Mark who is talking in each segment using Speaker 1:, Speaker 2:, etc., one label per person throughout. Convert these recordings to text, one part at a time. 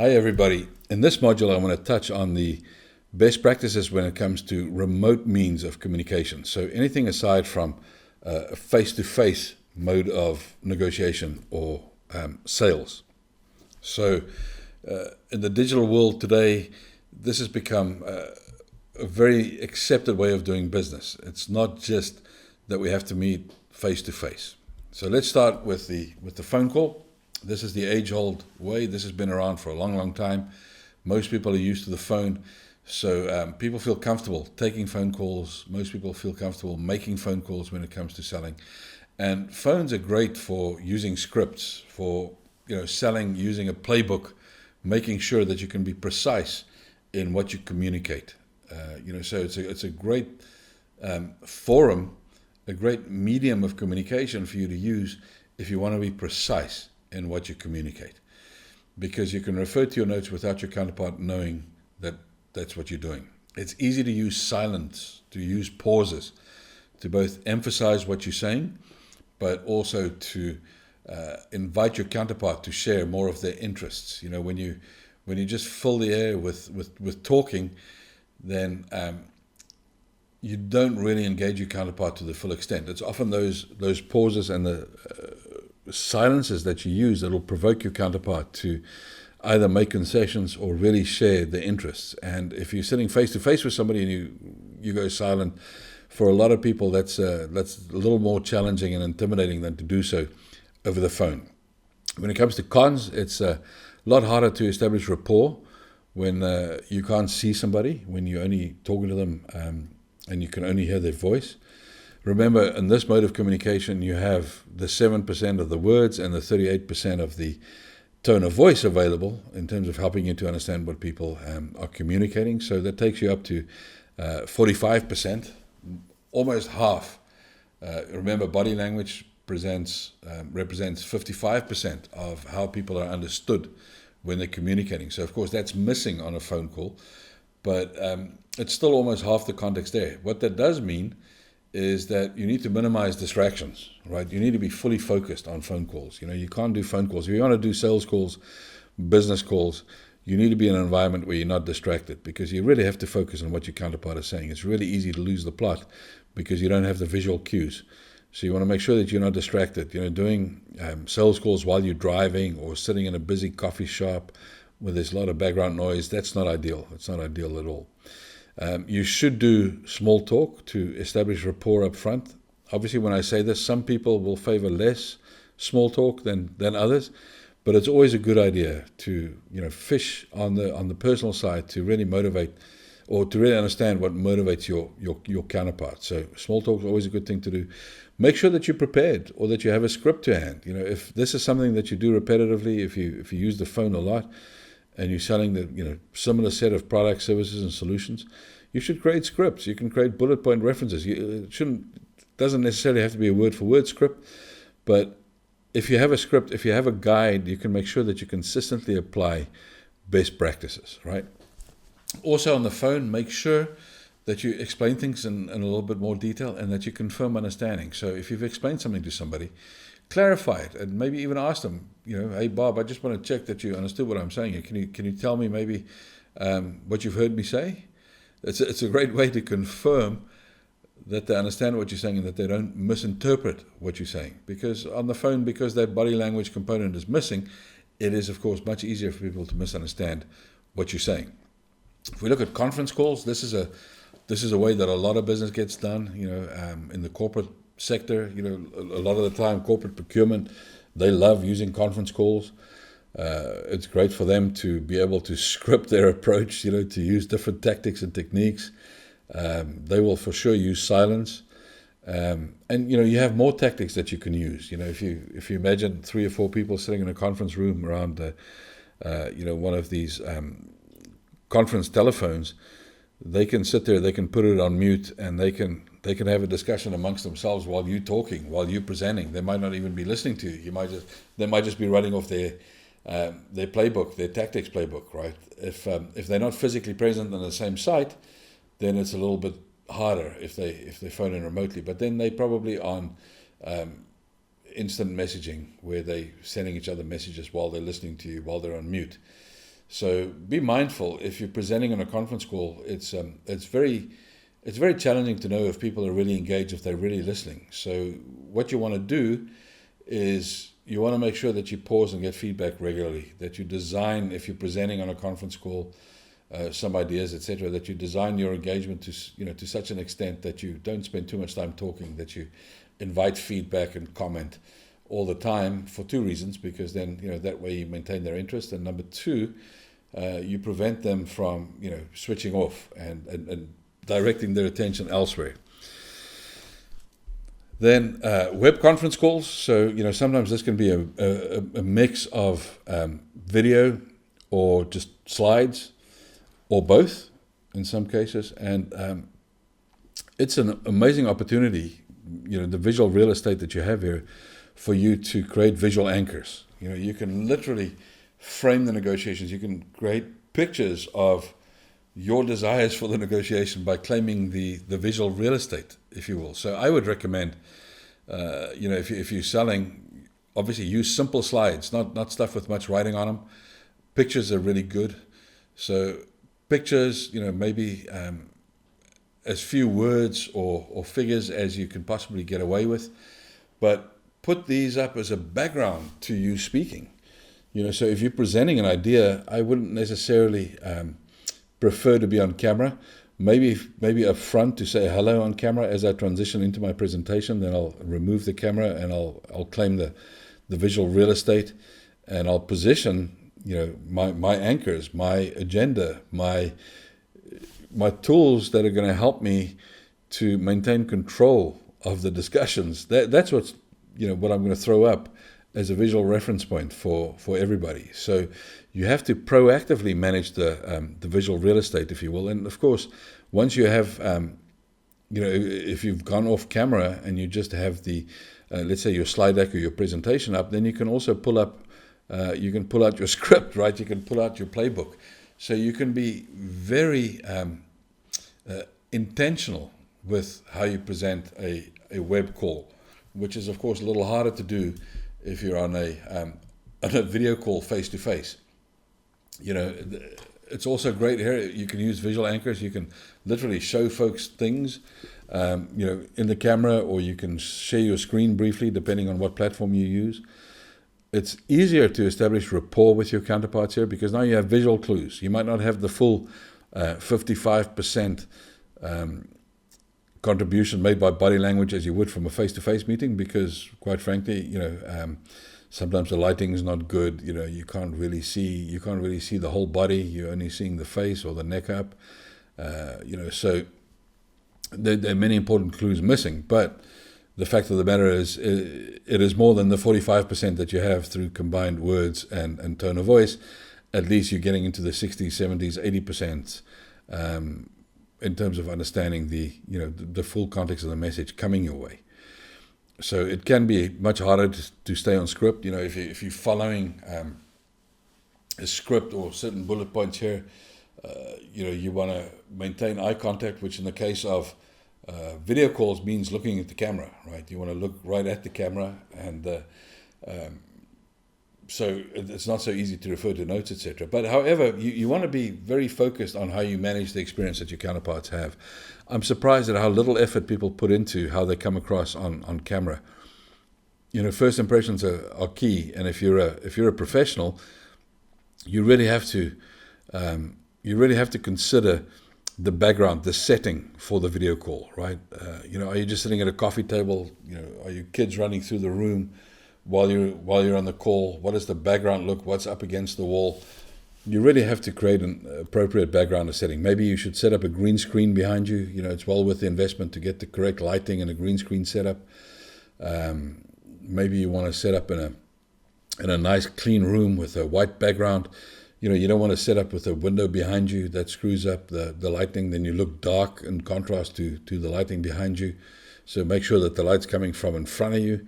Speaker 1: Hi everybody. In this module I want to touch on the best practices when it comes to remote means of communication. So anything aside from a face-to-face mode of negotiation or sales. So in the digital world today, this has become a very accepted way of doing business. It's not just that we have to meet face-to-face. So let's start with the phone call. This is the age-old way. This has been around for a long, long time. Most people are used to the phone, so people feel comfortable taking phone calls. Most people feel comfortable making phone calls when it comes to selling. And phones are great for using scripts, for selling, using a playbook, making sure that you can be precise in what you communicate. So it's a great forum, a great medium of communication for you to use if you want to be precise in what you communicate, because you can refer to your notes without your counterpart knowing that that's what you're doing. It's easy to use silence, to use pauses, to both emphasize what you're saying, but also to invite your counterpart to share more of their interests. When you just fill the air with talking, then you don't really engage your counterpart to the full extent. It's often those pauses and the silences that you use that will provoke your counterpart to either make concessions or really share their interests. And if you're sitting face to face with somebody and you go silent, for a lot of people that's a little more challenging and intimidating than to do so over the phone. When it comes to cons, it's a lot harder to establish rapport when you can't see somebody, when you're only talking to them and you can only hear their voice. Remember, in this mode of communication, you have the 7% of the words and the 38% of the tone of voice available in terms of helping you to understand what people are communicating. So that takes you up to 45%, almost half. Remember, body language represents 55% of how people are understood when they're communicating. So, of course, that's missing on a phone call, but it's still almost half the context there. What that does mean is that you need to minimize distractions, right? You need to be fully focused on phone calls. You can't do phone calls. If you want to do sales calls, business calls, you need to be in an environment where you're not distracted, because you really have to focus on what your counterpart is saying. It's really easy to lose the plot because you don't have the visual cues. So you want to make sure that you're not distracted. Doing sales calls while you're driving or sitting in a busy coffee shop where there's a lot of background noise, that's not ideal. It's not ideal at all. You should do small talk to establish rapport up front. Obviously, when I say this, some people will favor less small talk than others, but it's always a good idea to fish on the personal side to really motivate or to really understand what motivates your counterpart. So small talk is always a good thing to do. Make sure that you're prepared or that you have a script to hand. If this is something that you do repetitively, if you use the phone a lot, and you're selling the similar set of products, services, and solutions, you should create scripts. You can create bullet point references. It doesn't necessarily have to be a word-for-word script, but if you have a script, if you have a guide, you can make sure that you consistently apply best practices, right? Also on the phone, make sure that you explain things in a little bit more detail and that you confirm understanding. So if you've explained something to somebody, clarify it and maybe even ask them, hey Bob, I just want to check that you understood what I'm saying. Can you tell me maybe what you've heard me say? It's a great way to confirm that they understand what you're saying and that they don't misinterpret what you're saying. Because on the phone, because that body language component is missing, it is of course much easier for people to misunderstand what you're saying. If we look at conference calls, this is a way that a lot of business gets done. In the corporate sector, a lot of the time, corporate procurement, they love using conference calls. It's great for them to be able to script their approach, to use different tactics and techniques. They will for sure use silence. And you have more tactics that you can use. If you imagine 3 or 4 people sitting in a conference room around one of these conference telephones, they can sit there, they can put it on mute, and they can have a discussion amongst themselves while you're talking, while you're presenting. They might not even be listening to you. They might just be running off their playbook, their tactics playbook, right? If they're not physically present on the same site, then it's a little bit harder if they phone in remotely. But then they probably on instant messaging, where they're sending each other messages while they're listening to you, while they're on mute. So be mindful if you're presenting on a conference call. It's very challenging to know if people are really engaged, if they're really listening. So what you want to do is you want to make sure that you pause and get feedback regularly, that you design, if you're presenting on a conference call, some ideas, etc., that you design your engagement to such an extent that you don't spend too much time talking, that you invite feedback and comment all the time, for two reasons. Because then that way you maintain their interest, and number two, you prevent them from switching off and directing their attention elsewhere. Then web conference calls. So sometimes this can be a mix of video or just slides, or both in some cases. And it's an amazing opportunity, the visual real estate that you have here, for you to create visual anchors. You can literally frame the negotiations. You can create pictures of your desires for the negotiation by claiming the visual real estate, if you will. So I would recommend, if you're selling, obviously use simple slides, not stuff with much writing on them. Pictures are really good. So pictures, maybe as few words or figures as you can possibly get away with, but put these up as a background to you speaking. So if you're presenting an idea, I wouldn't necessarily prefer to be on camera. Maybe up front to say hello on camera as I transition into my presentation. Then I'll remove the camera and I'll claim the visual real estate, and I'll position my anchors, my agenda, my tools that are going to help me to maintain control of the discussions. That's what's what I'm going to throw up as a visual reference point for everybody. So you have to proactively manage the visual real estate, if you will. And of course, once you have, if you've gone off camera and you just have the, let's say your slide deck or your presentation up, then you can also pull out your script, right? You can pull out your playbook. So you can be very intentional with how you present a web call, which is of course a little harder to do if you're on a video call face to face. It's also great here. You can use visual anchors. You can literally show folks things, in the camera, or you can share your screen briefly, depending on what platform you use. It's easier to establish rapport with your counterparts here because now you have visual clues. You might not have the full 55% contribution made by body language as you would from a face-to-face meeting, because quite frankly, sometimes the lighting is not good. You can't really see the whole body. You're only seeing the face or the neck up. So there are many important clues missing. But the fact of the matter is, it is more than the 45% that you have through combined words and tone of voice. At least you're getting into the 60s, 70s, 80% in terms of understanding the full context of the message coming your way. So it can be much harder to stay on script. If you're following a script or certain bullet points here, you want to maintain eye contact, which in the case of video calls means looking at the camera, right? You want to look right at the camera, and so it's not so easy to refer to notes, etc. But however, you want to be very focused on how you manage the experience that your counterparts have. I'm surprised at how little effort people put into how they come across on camera. First impressions are key, and if you're a professional, you really have to consider the background, the setting for the video call, right? Are you just sitting at a coffee table? Are your kids running through the room while you're on the call? What does the background look? What's up against the wall? You really have to create an appropriate background setting. Maybe you should set up a green screen behind you. It's well worth the investment to get the correct lighting and a green screen setup. Maybe you want to set up in a nice clean room with a white background. You don't want to set up with a window behind you that screws up the lighting. Then you look dark in contrast to the lighting behind you. So make sure that the light's coming from in front of you.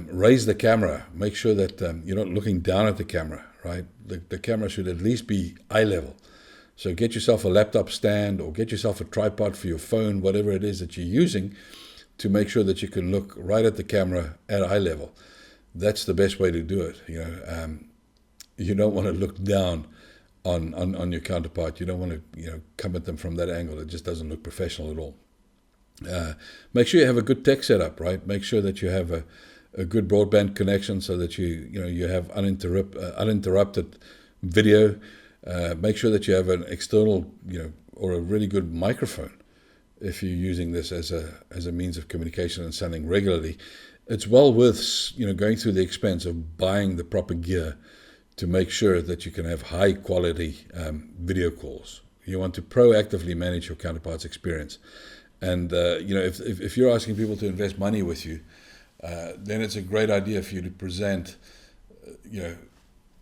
Speaker 1: Raise the camera. Make sure that you're not looking down at the camera, right? The camera should at least be eye level. So get yourself a laptop stand or get yourself a tripod for your phone, whatever it is that you're using, to make sure that you can look right at the camera at eye level. That's the best way to do it. You don't want to look down on your counterpart. You don't want to come at them from that angle. It just doesn't look professional at all. Make sure you have a good tech setup, right? Make sure that you have a good broadband connection so that you have uninterrupted video. Make sure that you have an external, or a really good microphone if you're using this as a means of communication and selling regularly. It's well worth going through the expense of buying the proper gear to make sure that you can have high quality video calls. You want to proactively manage your counterpart's experience. And if you're asking people to invest money with you, then it's a great idea for you to present,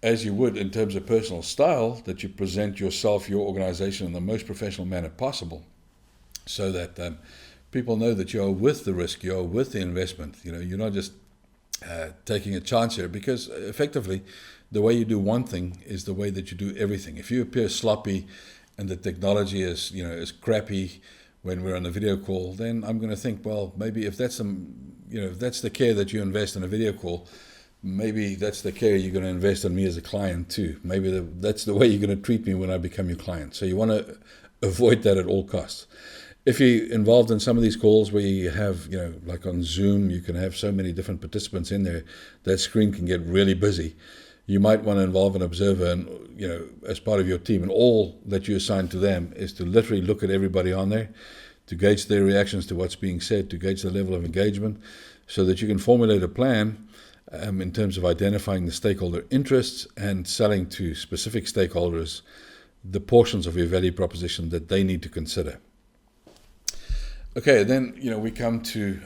Speaker 1: as you would in terms of personal style, that you present yourself, your organization in the most professional manner possible, so that people know that you are worth the risk, you are worth the investment. You're not just taking a chance here, because effectively the way you do one thing is the way that you do everything. If you appear sloppy and the technology is crappy when we're on a video call, then I'm going to think, well, maybe if that's the care that you invest in a video call, maybe that's the care you're going to invest in me as a client too. Maybe that's the way you're going to treat me when I become your client. So you want to avoid that at all costs. If you're involved in some of these calls where you have, like on Zoom, you can have so many different participants in there, that screen can get really busy. You might want to involve an observer, and as part of your team, and all that you assign to them is to literally look at everybody on there, to gauge their reactions to what's being said, to gauge the level of engagement, so that you can formulate a plan in terms of identifying the stakeholder interests and selling to specific stakeholders the portions of your value proposition that they need to consider. Okay, then we come to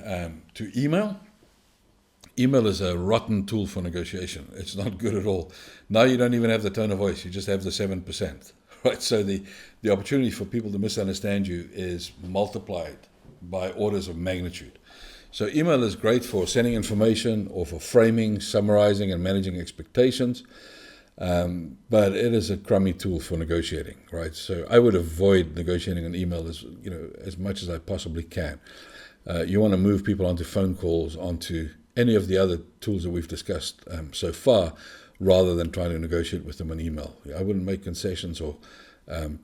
Speaker 1: email. Email is a rotten tool for negotiation. It's not good at all. Now you don't even have the tone of voice. You just have the 7%. Right? So the opportunity for people to misunderstand you is multiplied by orders of magnitude. So email is great for sending information or for framing, summarizing, and managing expectations. But it is a crummy tool for negotiating, right? So I would avoid negotiating an email as much as I possibly can. You want to move people onto phone calls, onto any of the other tools that we've discussed so far, rather than trying to negotiate with them on email. I wouldn't make concessions or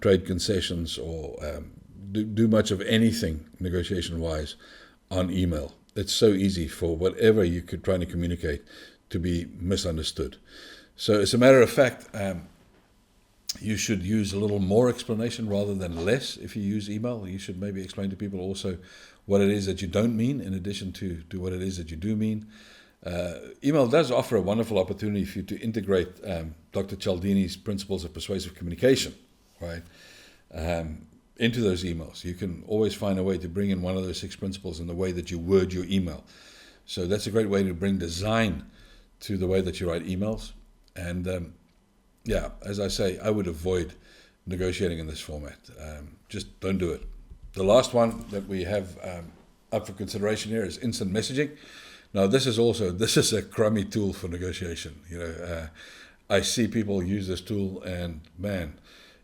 Speaker 1: trade concessions or do much of anything negotiation-wise on email. It's so easy for whatever you could try to communicate to be misunderstood. So as a matter of fact, you should use a little more explanation rather than less. If you use email, you should maybe explain to people also what it is that you don't mean, in addition to what it is that you do mean. Email does offer a wonderful opportunity for you to integrate Dr. Cialdini's principles of persuasive communication, right, into those emails. You can always find a way to bring in one of those 6 principles in the way that you word your email. So that's a great way to bring design to the way that you write emails. And as I say, I would avoid negotiating in this format. Just don't do it. The last one that we have up for consideration here is instant messaging. Now, this is a crummy tool for negotiation. I see people use this tool, and man,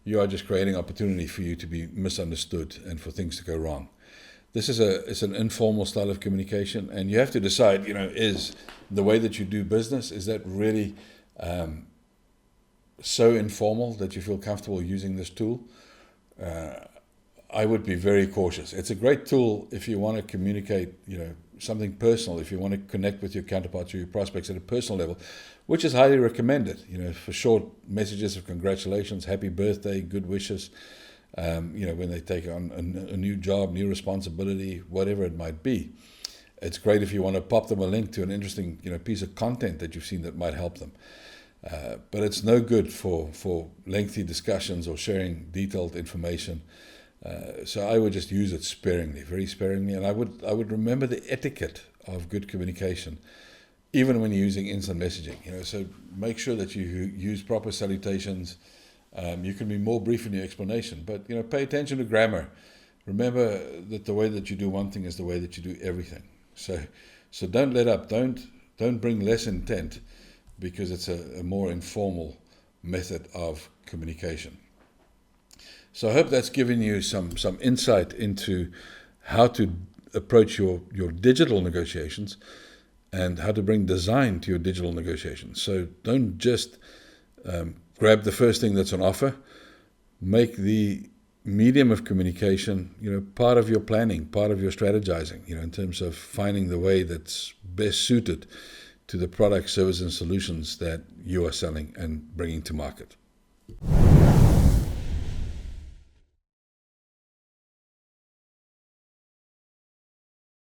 Speaker 1: you are just creating opportunity for you to be misunderstood and for things to go wrong. This is it's an informal style of communication, and you have to decide, is the way that you do business, is that really so informal that you feel comfortable using this tool? I would be very cautious. It's a great tool if you want to communicate, something personal, if you want to connect with your counterparts or your prospects at a personal level, which is highly recommended, for short messages of congratulations, happy birthday, good wishes, when they take on a new job, new responsibility, whatever it might be. It's great if you want to pop them a link to an interesting, piece of content that you've seen that might help them. But it's no good for lengthy discussions or sharing detailed information. So I would just use it sparingly, very sparingly, and I would remember the etiquette of good communication, even when you're using instant messaging. So make sure that you use proper salutations. You can be more brief in your explanation, but pay attention to grammar. Remember that the way that you do one thing is the way that you do everything. So don't let up. Don't bring less intent, because it's a more informal method of communication. So I hope that's given you some insight into how to approach your digital negotiations and how to bring design to your digital negotiations. So don't just grab the first thing that's on offer. Make the medium of communication, part of your planning, part of your strategizing, in terms of finding the way that's best suited to the products, services, and solutions that you are selling and bringing to market.